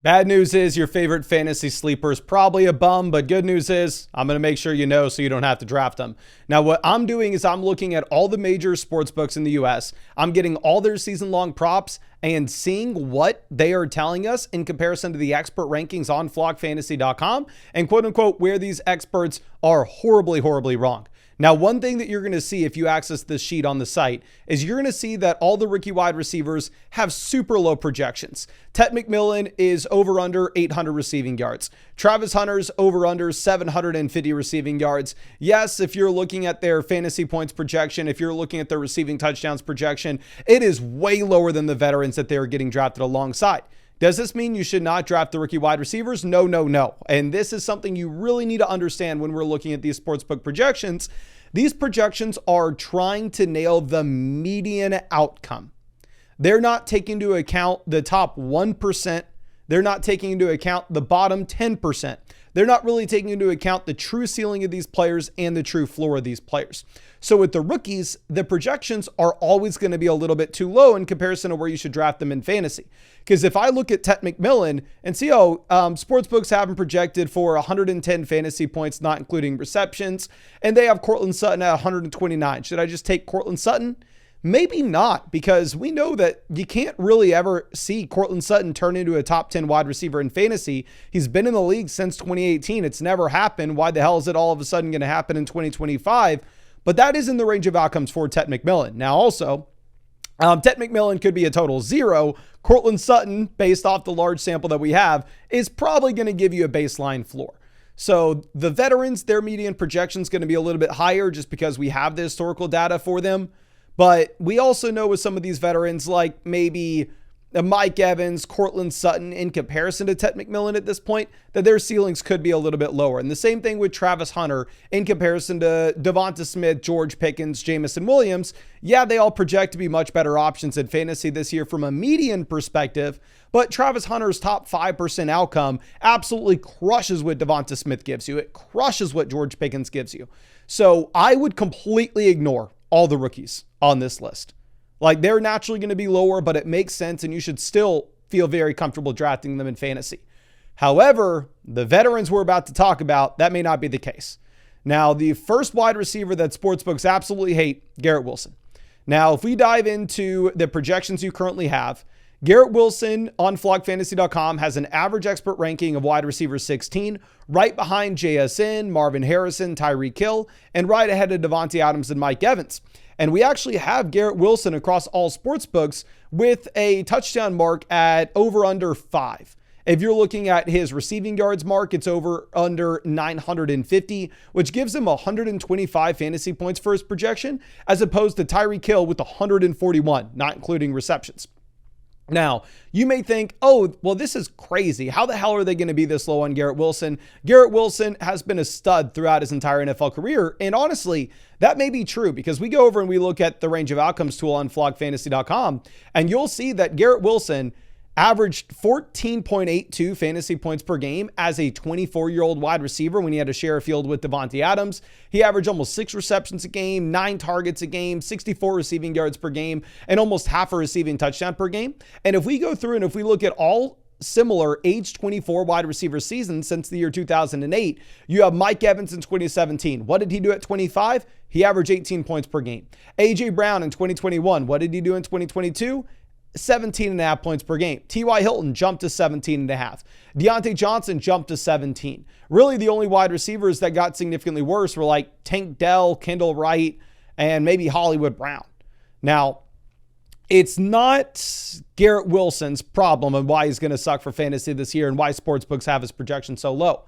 Bad news is your favorite fantasy sleeper is probably a bum, but good news is I'm going to make sure you know so you don't have to draft them. Now, what I'm doing is I'm looking at all the major sports books in the US. I'm getting all their season-long props and seeing what they are telling us in comparison to the expert rankings on flockfantasy.com and quote-unquote where these experts are horribly, horribly wrong. Now, one thing that you're going to see if you access this sheet on the site is you're going to see that all the rookie wide receivers have super low projections. Tet McMillan is over under 800 receiving yards. Travis Hunter's over under 750 receiving yards. Yes, if you're looking at their fantasy points projection, if you're looking at their receiving touchdowns projection, it is way lower than the veterans that they are getting drafted alongside. Does this mean you should not draft the rookie wide receivers? No, no, no. And this is something you really need to understand when we're looking at these sportsbook projections. These projections are trying to nail the median outcome. They're not taking into account the top 1%. They're not taking into account the bottom 10%. They're not really taking into account the true ceiling of these players and the true floor of these players. So with the rookies, the projections are always going to be a little bit too low in comparison to where you should draft them in fantasy. Because if I look at Tet McMillan and see, sportsbooks have him projected for 110 fantasy points, not including receptions, and they have Courtland Sutton at 129. Should I just take Courtland Sutton? Maybe not, because we know that you can't really ever see Courtland Sutton turn into a top 10 wide receiver in fantasy. He's been in the league since 2018. It's never happened. Why the hell is it all of a sudden going to happen in 2025? But that is in the range of outcomes for Tet McMillan. Now, also, Tet McMillan could be a total 0. Courtland Sutton, based off the large sample that we have, is probably going to give you a baseline floor. So the veterans, their median projection is going to be a little bit higher just because we have the historical data for them. But we also know with some of these veterans, like maybe Mike Evans, Courtland Sutton, in comparison to Tet McMillan at this point, that their ceilings could be a little bit lower. And the same thing with Travis Hunter in comparison to Devonta Smith, George Pickens, Jamison Williams. Yeah, they all project to be much better options in fantasy this year from a median perspective, but Travis Hunter's top 5% outcome absolutely crushes what Devonta Smith gives you. It crushes what George Pickens gives you. So I would completely ignore all the rookies on this list. Like, they're naturally going to be lower, but it makes sense, and you should still feel very comfortable drafting them in fantasy. However, the veterans we're about to talk about, that may not be the case. Now, the first wide receiver that sportsbooks absolutely hate, Garrett Wilson. Now, if we dive into the projections you currently have, Garrett Wilson on flockfantasy.com has an average expert ranking of wide receiver 16, right behind JSN, Marvin Harrison, Tyreek Hill, and right ahead of Devontae Adams and Mike Evans. And we actually have Garrett Wilson across all sports books with a touchdown mark at over under 5. If you're looking at his receiving yards mark, it's over under 950, which gives him 125 fantasy points for his projection, as opposed to Tyreek Hill with 141, not including receptions. Now, you may think, oh, well, this is crazy. How the hell are they going to be this low on Garrett Wilson? Garrett Wilson has been a stud throughout his entire NFL career. And honestly, that may be true because we go over and we look at the range of outcomes tool on flockfantasy.com, and you'll see that Garrett Wilson averaged 14.82 fantasy points per game as a 24-year-old wide receiver when he had to share a field with Devontae Adams. He averaged almost 6 receptions a game, 9 targets a game, 64 receiving yards per game, and almost half a receiving touchdown per game. And if we go through and if we look at all similar age 24 wide receiver seasons since the year 2008, you have Mike Evans in 2017. What did he do at 25? He averaged 18 points per game. A.J. Brown in 2021. What did he do in 2022? 17.5 points per game. T.Y. Hilton jumped to 17.5. Deontay Johnson jumped to 17. Really, the only wide receivers that got significantly worse were like Tank Dell, Kendall Wright, and maybe Hollywood Brown. Now, it's not Garrett Wilson's problem and why he's going to suck for fantasy this year and why sportsbooks have his projection so low.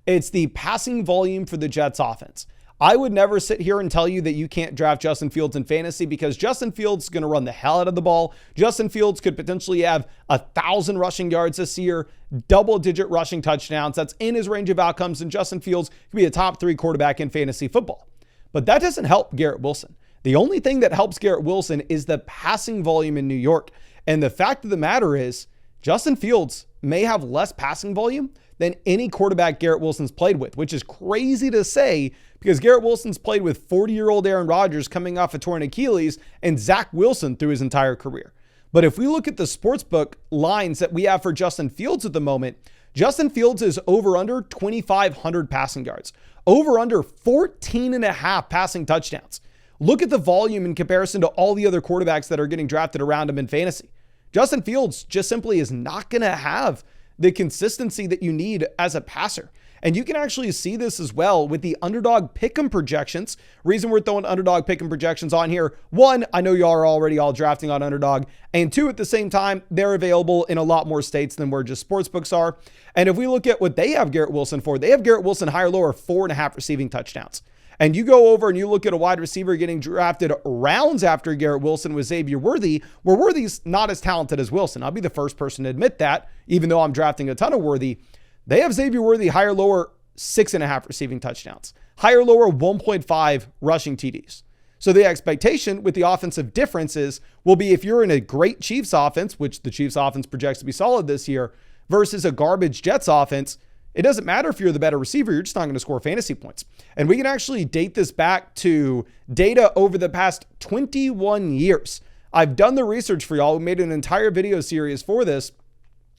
It's the passing volume for the Jets offense. I would never sit here and tell you that you can't draft Justin Fields in fantasy because Justin Fields is going to run the hell out of the ball. Justin Fields could potentially have 1,000 rushing yards this year, double-digit rushing touchdowns. That's in his range of outcomes, and Justin Fields could be a top 3 quarterback in fantasy football. But that doesn't help Garrett Wilson. The only thing that helps Garrett Wilson is the passing volume in New York. And the fact of the matter is, Justin Fields may have less passing volume than any quarterback Garrett Wilson's played with, which is crazy to say because Garrett Wilson's played with 40-year-old Aaron Rodgers coming off a torn Achilles and Zach Wilson through his entire career. But if we look at the sportsbook lines that we have for Justin Fields at the moment, Justin Fields is over under 2,500 passing yards, over under 14.5 passing touchdowns. Look at the volume in comparison to all the other quarterbacks that are getting drafted around him in fantasy. Justin Fields just simply is not going to have the consistency that you need as a passer. And you can actually see this as well with the Underdog Pick'em projections. Reason we're throwing Underdog Pick'em projections on here. One, I know y'all are already all drafting on Underdog. And two, at the same time, they're available in a lot more states than where just sportsbooks are. And if we look at what they have Garrett Wilson for, they have Garrett Wilson higher, lower, 4.5 receiving touchdowns. And you go over and you look at a wide receiver getting drafted rounds after Garrett Wilson with Xavier Worthy, where Worthy's not as talented as Wilson. I'll be the first person to admit that, even though I'm drafting a ton of Worthy. They have Xavier Worthy higher, lower, 6.5 receiving touchdowns, higher, lower, 1.5 rushing TDs. So the expectation with the offensive differences will be if you're in a great Chiefs offense, which the Chiefs offense projects to be solid this year, versus a garbage Jets offense, it doesn't matter if you're the better receiver, you're just not going to score fantasy points. And we can actually date this back to data over the past 21 years. I've done the research for y'all. We made an entire video series for this,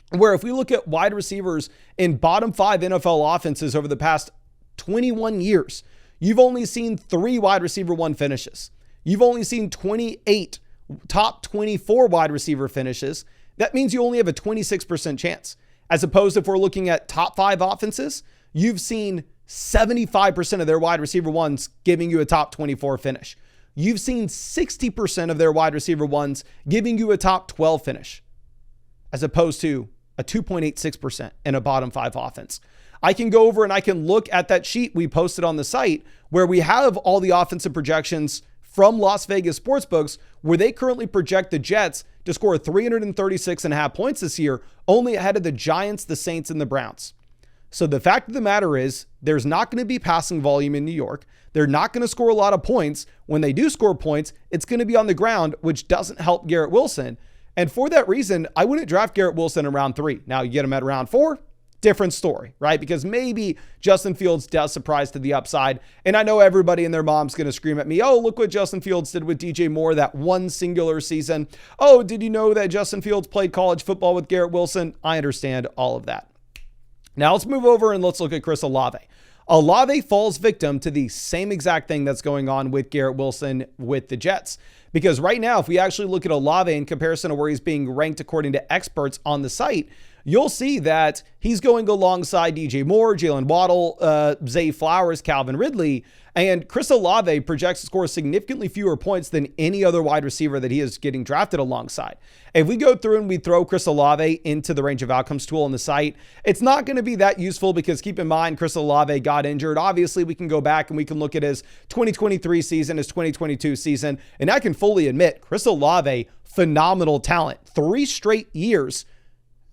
where if we look at wide receivers in bottom 5 NFL offenses over the past 21 years, you've only seen 3 wide receiver 1 finishes. You've only seen 28 top 24 wide receiver finishes. That means you only have a 26% chance. As opposed to if we're looking at top 5 offenses, you've seen 75% of their wide receiver 1s giving you a top 24 finish. You've seen 60% of their wide receiver 1s giving you a top 12 finish, as opposed to a 2.86% in a bottom 5 offense. I can go over and I can look at that sheet we posted on the site where we have all the offensive projections from Las Vegas sportsbooks, where they currently project the Jets to score 336.5 points this year, only ahead of the Giants, the Saints, and the Browns. So the fact of the matter is, there's not going to be passing volume in New York. They're not going to score a lot of points. When they do score points, it's going to be on the ground, which doesn't help Garrett Wilson. And for that reason, I wouldn't draft Garrett Wilson in round 3. Now, you get him at round 4, different story, right? Because maybe Justin Fields does surprise to the upside. And I know everybody and their mom's going to scream at me, oh, look what Justin Fields did with DJ Moore that one singular season. Oh, did you know that Justin Fields played college football with Garrett Wilson? I understand all of that. Now let's move over and let's look at Chris Olave. Olave falls victim to the same exact thing that's going on with Garrett Wilson with the Jets. Because right now, if we actually look at Olave in comparison to where he's being ranked according to experts on the site, you'll see that he's going alongside DJ Moore, Jalen Waddle, Zay Flowers, Calvin Ridley, and Chris Olave projects to score significantly fewer points than any other wide receiver that he is getting drafted alongside. If we go through and we throw Chris Olave into the range of outcomes tool on the site, it's not going to be that useful because keep in mind, Chris Olave got injured. Obviously, we can go back and we can look at his 2023 season, his 2022 season, and I can fully admit, Chris Olave, phenomenal talent. 3 straight years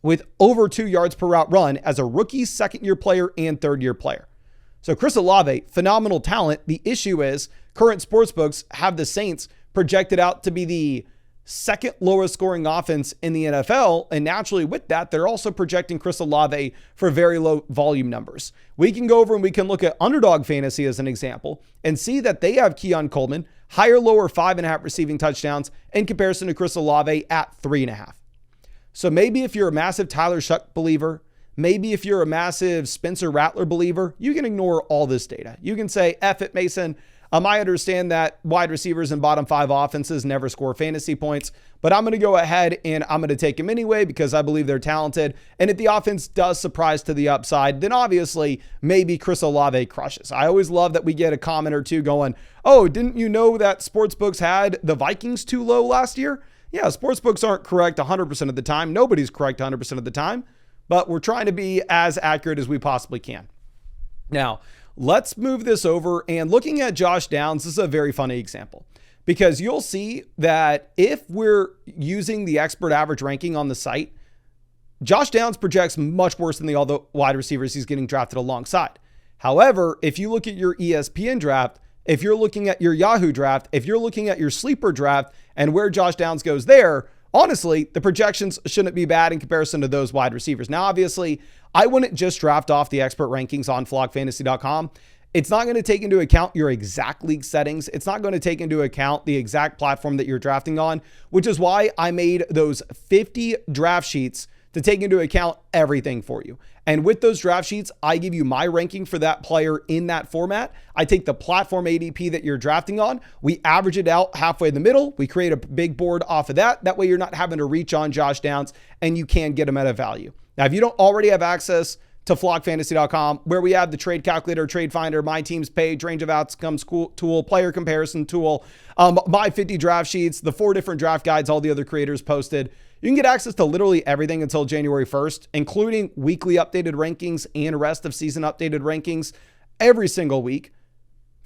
with over 2 yards per route run as a rookie, second-year player, and third-year player. So Chris Olave, phenomenal talent. The issue is current sportsbooks have the Saints projected out to be the second lowest scoring offense in the NFL. And naturally with that, they're also projecting Chris Olave for very low volume numbers. We can go over and we can look at Underdog Fantasy as an example and see that they have Keon Coleman, higher, lower 5.5 receiving touchdowns in comparison to Chris Olave at 3.5. So maybe if you're a massive Tyler Shuck believer, maybe if you're a massive Spencer Rattler believer, you can ignore all this data. You can say, F it, Mason. I understand that wide receivers in bottom 5 offenses never score fantasy points, but I'm going to go ahead and I'm going to take them anyway because I believe they're talented. And if the offense does surprise to the upside, then obviously maybe Chris Olave crushes. I always love that we get a comment or two going, oh, didn't you know that sportsbooks had the Vikings too low last year? Yeah, sportsbooks aren't correct 100% of the time. Nobody's correct 100% of the time, but we're trying to be as accurate as we possibly can. Now, let's move this over and looking at Josh Downs, this is a very funny example because you'll see that if we're using the expert average ranking on the site, Josh Downs projects much worse than the other wide receivers he's getting drafted alongside. However, if you look at your ESPN draft, if you're looking at your Yahoo draft, if you're looking at your sleeper draft and where Josh Downs goes there, honestly, the projections shouldn't be bad in comparison to those wide receivers. Now, obviously, I wouldn't just draft off the expert rankings on flockfantasy.com. It's not going to take into account your exact league settings. It's not going to take into account the exact platform that you're drafting on, which is why I made those 50 draft sheets to take into account everything for you. And with those draft sheets, I give you my ranking for that player in that format. I take the platform ADP that you're drafting on. We average it out halfway in the middle. We create a big board off of that. That way you're not having to reach on Josh Downs and you can get him at a value. Now, if you don't already have access to flockfantasy.com, where we have the trade calculator, trade finder, my team's page, range of outcomes tool, player comparison tool, my 50 draft sheets, the 4 different draft guides all the other creators posted. You can get access to literally everything until January 1st, including weekly updated rankings and rest of season updated rankings every single week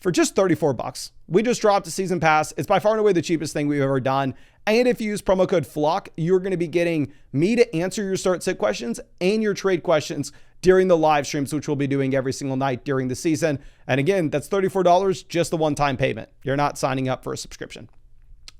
for just $34. We just dropped a season pass. It's by far and away the cheapest thing we've ever done. And if you use promo code FLOCK, you're going to be getting me to answer your start sit questions and your trade questions during the live streams, which we'll be doing every single night during the season. And again, that's $34, just the one-time payment. You're not signing up for a subscription.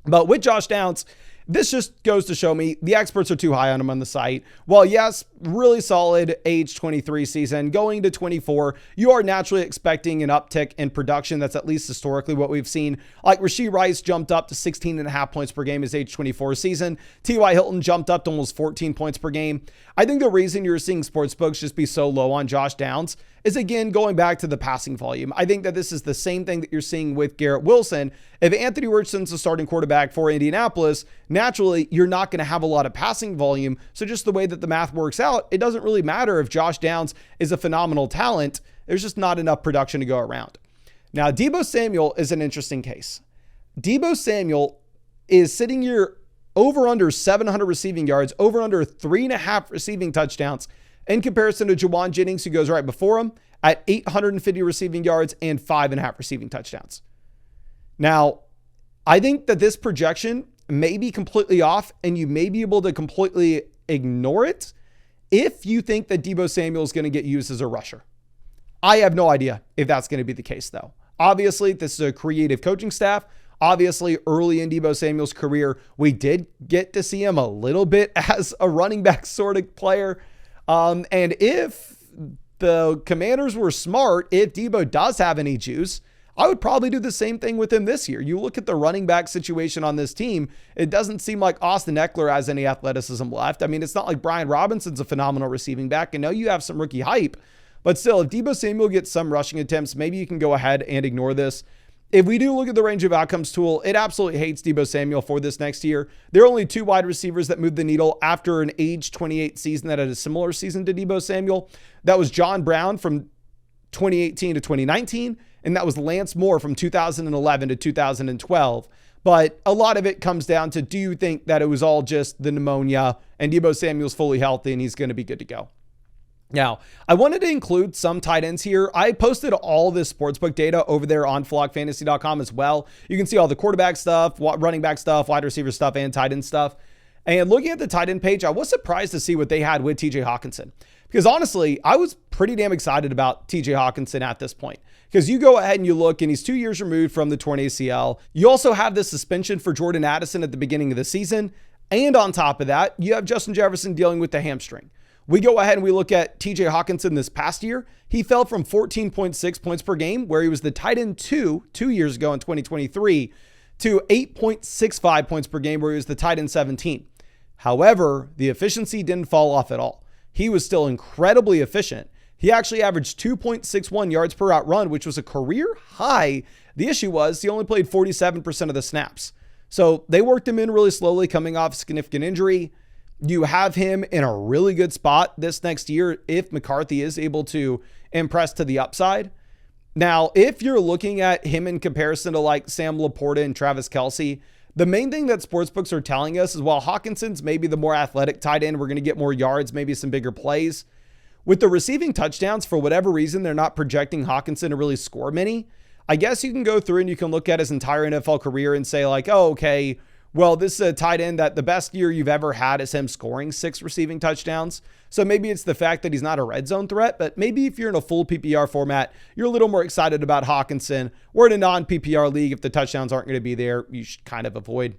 But with Josh Downs, this just goes to show me the experts are too high on him on the site. Well, yes, really solid age 23 season. Going to 24, you are naturally expecting an uptick in production. That's at least historically what we've seen. Like Rashee Rice jumped up to 16.5 points per game his age 24 season. T.Y. Hilton jumped up to almost 14 points per game. I think the reason you're seeing sportsbooks just be so low on Josh Downs is, again, going back to the passing volume. I think that this is the same thing that you're seeing with Garrett Wilson. If Anthony Richardson's the starting quarterback for Indianapolis, naturally, you're not going to have a lot of passing volume. So just the way that the math works out, it doesn't really matter if Josh Downs is a phenomenal talent. There's just not enough production to go around. Now, Deebo Samuel is an interesting case. Deebo Samuel is sitting here over under 700 receiving yards, over under 3.5 receiving touchdowns, in comparison to Juwan Jennings, who goes right before him at 850 receiving yards and 5.5 receiving touchdowns. Now, I think that this projection may be completely off and you may be able to completely ignore it if you think that Deebo Samuel is going to get used as a rusher. I have no idea if that's going to be the case, though. Obviously, this is a creative coaching staff. Obviously, early in Deebo Samuel's career, we did get to see him a little bit as a running back sort of player. And if the Commanders were smart, if Deebo does have any juice, I would probably do the same thing with him this year. You look at the running back situation on this team, it doesn't seem like Austin Eckler has any athleticism left. I mean, it's not like Brian Robinson's a phenomenal receiving back. I know you have some rookie hype, but still, if Deebo Samuel gets some rushing attempts, maybe you can go ahead and ignore this. If we do look at the range of outcomes tool, it absolutely hates Deebo Samuel for this next year. There are only 2 wide receivers that moved the needle after an age 28 season that had a similar season to Deebo Samuel. That was John Brown from 2018 to 2019, and that was Lance Moore from 2011 to 2012. But a lot of it comes down to, do you think that it was all just the pneumonia and Deebo Samuel's fully healthy and he's going to be good to go? Now, I wanted to include some tight ends here. I posted all this sportsbook data over there on flockfantasy.com as well. You can see all the quarterback stuff, running back stuff, wide receiver stuff, and tight end stuff. And looking at the tight end page, I was surprised to see what they had with TJ Hawkinson. Because honestly, I was pretty damn excited about TJ Hawkinson at this point. Because you go ahead and you look, and he's 2 years removed from the torn ACL. You also have the suspension for Jordan Addison at the beginning of the season. And on top of that, you have Justin Jefferson dealing with the hamstring. We go ahead and we look at TJ Hawkinson this past year. He fell from 14.6 points per game, where he was the tight end 2 years ago in 2023, to 8.65 points per game, where he was the tight end 17. However, the efficiency didn't fall off at all. He was still incredibly efficient. He actually averaged 2.61 yards per route run, which was a career high. The issue was he only played 47% of the snaps. So they worked him in really slowly coming off a significant injury. You have him in a really good spot this next year if McCarthy is able to impress to the upside. Now, if you're looking at him in comparison to like Sam Laporta and Travis Kelce, the main thing that sportsbooks are telling us is while Hawkinson's maybe the more athletic tight end, we're going to get more yards, maybe some bigger plays. With the receiving touchdowns, for whatever reason, they're not projecting Hawkinson to really score many. I guess you can go through and you can look at his entire NFL career and say like, oh, okay, well, this is a tight end that the best year you've ever had is him scoring 6 receiving touchdowns. So maybe it's the fact that he's not a red zone threat, but maybe if you're in a full PPR format, you're a little more excited about Hawkinson. Or in a non-PPR league, if the touchdowns aren't going to be there, you should kind of avoid.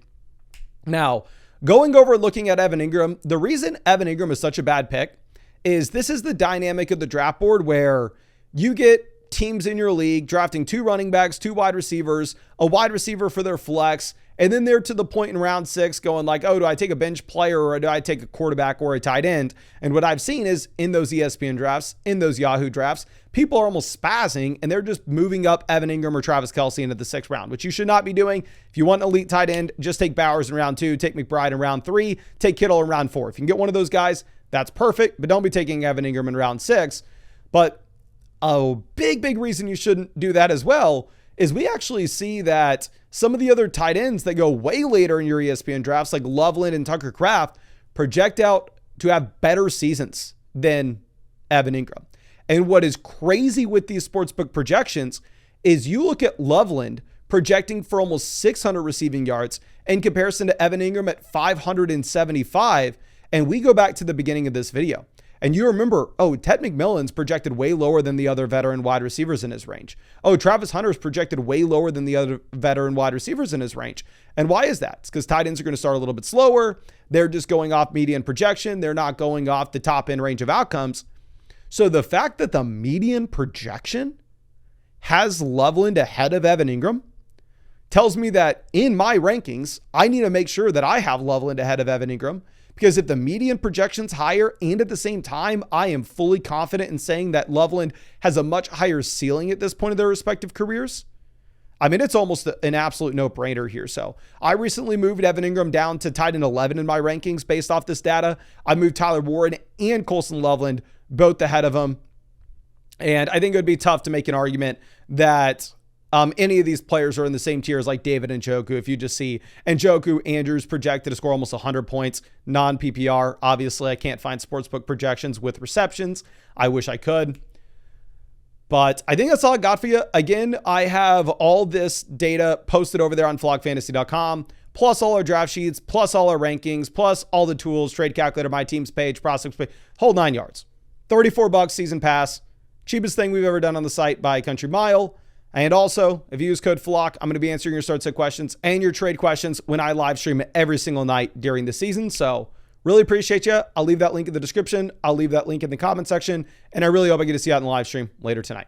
Now, going over and looking at Evan Ingram, the reason Evan Ingram is such a bad pick is this is the dynamic of the draft board where you get teams in your league drafting 2 running backs, 2 wide receivers, a wide receiver for their flex, and then they're to the point in round 6 going like, oh, do I take a bench player or do I take a quarterback or a tight end? And what I've seen is in those ESPN drafts, in those Yahoo drafts, people are almost spazzing and they're just moving up Evan Ingram or Travis Kelce into the 6th round, which you should not be doing. If you want an elite tight end, just take Bowers in round 2, take McBride in round 3, take Kittle in round 4. If you can get one of those guys, that's perfect, but don't be taking Evan Ingram in round 6. But a big reason you shouldn't do that as well is we actually see that some of the other tight ends that go way later in your ESPN drafts, like Loveland and Tucker Kraft, project out to have better seasons than Evan Ingram. And what is crazy with these sportsbook projections is you look at Loveland projecting for almost 600 receiving yards in comparison to Evan Ingram at 575. And we go back to the beginning of this video. And you remember, oh, Ted McMillan's projected way lower than the other veteran wide receivers in his range. Oh, Travis Hunter's projected way lower than the other veteran wide receivers in his range. And why is that? It's because tight ends are going to start a little bit slower. They're just going off median projection. They're not going off the top end range of outcomes. So the fact that the median projection has Loveland ahead of Evan Ingram tells me that in my rankings, I need to make sure that I have Loveland ahead of Evan Ingram. Because if the median projection's higher and at the same time, I am fully confident in saying that Loveland has a much higher ceiling at this point of their respective careers. I mean, it's almost an absolute no-brainer here. So I recently moved Evan Ingram down to tight end 11 in my rankings based off this data. I moved Tyler Warren and Colson Loveland both ahead of him. And I think it would be tough to make an argument that any of these players are in the same tier as like David Njoku. If you just see Njoku, Andrews projected to score almost 100 points, non-PPR. Obviously, I can't find sportsbook projections with receptions. I wish I could. But I think that's all I got for you. Again, I have all this data posted over there on flogfantasy.com, plus all our draft sheets, plus all our rankings, plus all the tools, trade calculator, my team's page, prospects page, whole 9 yards. $34 season pass. Cheapest thing we've ever done on the site by a country mile. And also, if you use code FLOCK, I'm going to be answering your start set questions and your trade questions when I live stream every single night during the season. So really appreciate you. I'll leave that link in the description. I'll leave that link in the comment section. And I really hope I get to see you out in the live stream later tonight.